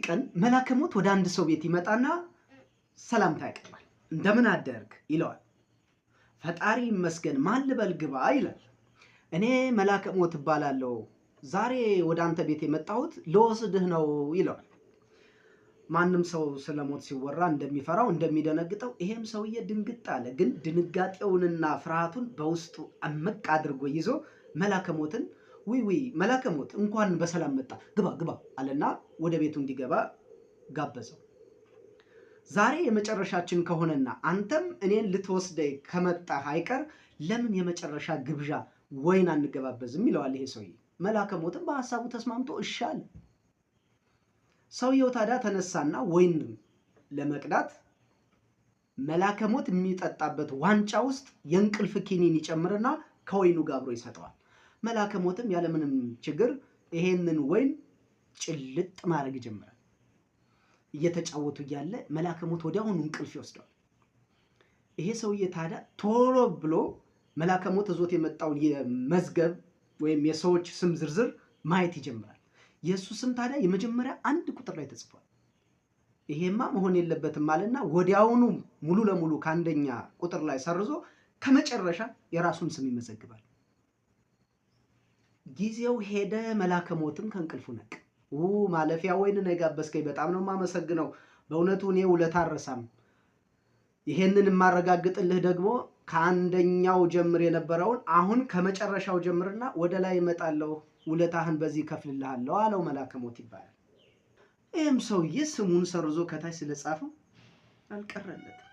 ቀን መልአከ ሞት ወደ አንድ ሰው ቤት ይመጣና ሰላምታ ያቀርባል። እንደምን አደርክ ይለዋል። ፈጣሪ ይመስገን ማን ልበል ግባ ይላል። እኔ መልአከ ሞት እባላለሁ፣ ዛሬ ወደ አንተ ቤት የመጣሁት ልወስድህ ነው ይለዋል። ማንም ሰው ስለ ሞት ሲወራ እንደሚፈራው እንደሚደነግጠው ይሄም ሰውዬ ድንግጥ አለ። ግን ድንጋጤውንና ፍርሃቱን በውስጡ አመቅ አድርጎ ይዞ መልአከ ሞትን ውይ መልአከ ሞት እንኳን በሰላም መጣ ግባ አለና ወደ ቤቱ እንዲገባ ጋበዘው። ዛሬ የመጨረሻችን ከሆነና አንተም እኔን ልትወስደኝ ከመጣህ አይቀር ለምን የመጨረሻ ግብዣ ወይን አንገባበዝም ይለዋል ይሄ ሰውዬ። መልአከ ሞትም በሐሳቡ ተስማምቶ እሺ አለ። ሰውየው ታዲያ ተነሳና ወይን ለመቅዳት መልአከ ሞት የሚጠጣበት ዋንጫ ውስጥ የእንቅልፍ ኪኒን ይጨምርና ከወይኑ ጋር አብሮ ይሰጠዋል። መልአከ ሞትም ያለምንም ችግር ይሄንን ወይን ጭልጥ ማድረግ ይጀምራል። እየተጫወቱ እያለ መልአከ ሞት ወዲያውኑ እንቅልፍ ይወስደዋል። ይሄ ሰውዬ ታዲያ ቶሎ ብሎ መልአከ ሞት ይዞት የመጣውን የመዝገብ ወይም የሰዎች ስም ዝርዝር ማየት ይጀምራል። የእሱ ስም ታዲያ የመጀመሪያ 1 ቁጥር ላይ ተጽፏል። ይሄማ መሆን የለበትም አለና ወዲያውኑ ሙሉ ለሙሉ ከአንደኛ ቁጥር ላይ ሰርዞ ከመጨረሻ የራሱን ስም ይመዘግባል። ጊዜው ሄደ። መልአከ ሞትም ከእንቅልፉ ነቅ። ማለፊያ ወይን ነው የጋበዝከኝ፣ በጣም ነው የማመሰግነው። በእውነቱ እኔ ውለታ አልረሳም። ይሄንን የማረጋግጥልህ ደግሞ ከአንደኛው ጀምር የነበረውን አሁን ከመጨረሻው ጀምርና ወደ ላይ እመጣለሁ፣ ውለታህን በዚህ ከፍልልሃለሁ አለው። መልአከ ሞት ይባላል። ይህም ሰውዬ ስሙን ሰርዞ ከታች ስለጻፈው አልቀረለትም።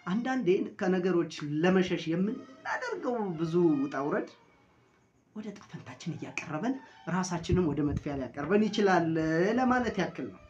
አንዳንዴ ከነገሮች ለመሸሽ የምናደርገው ብዙ ውጣ ውረድ ወደ ጣፈንታችን እያቀረበን ራሳችንም ወደ መጥፊያ ሊያቀርበን ይችላል ለማለት ያክል ነው።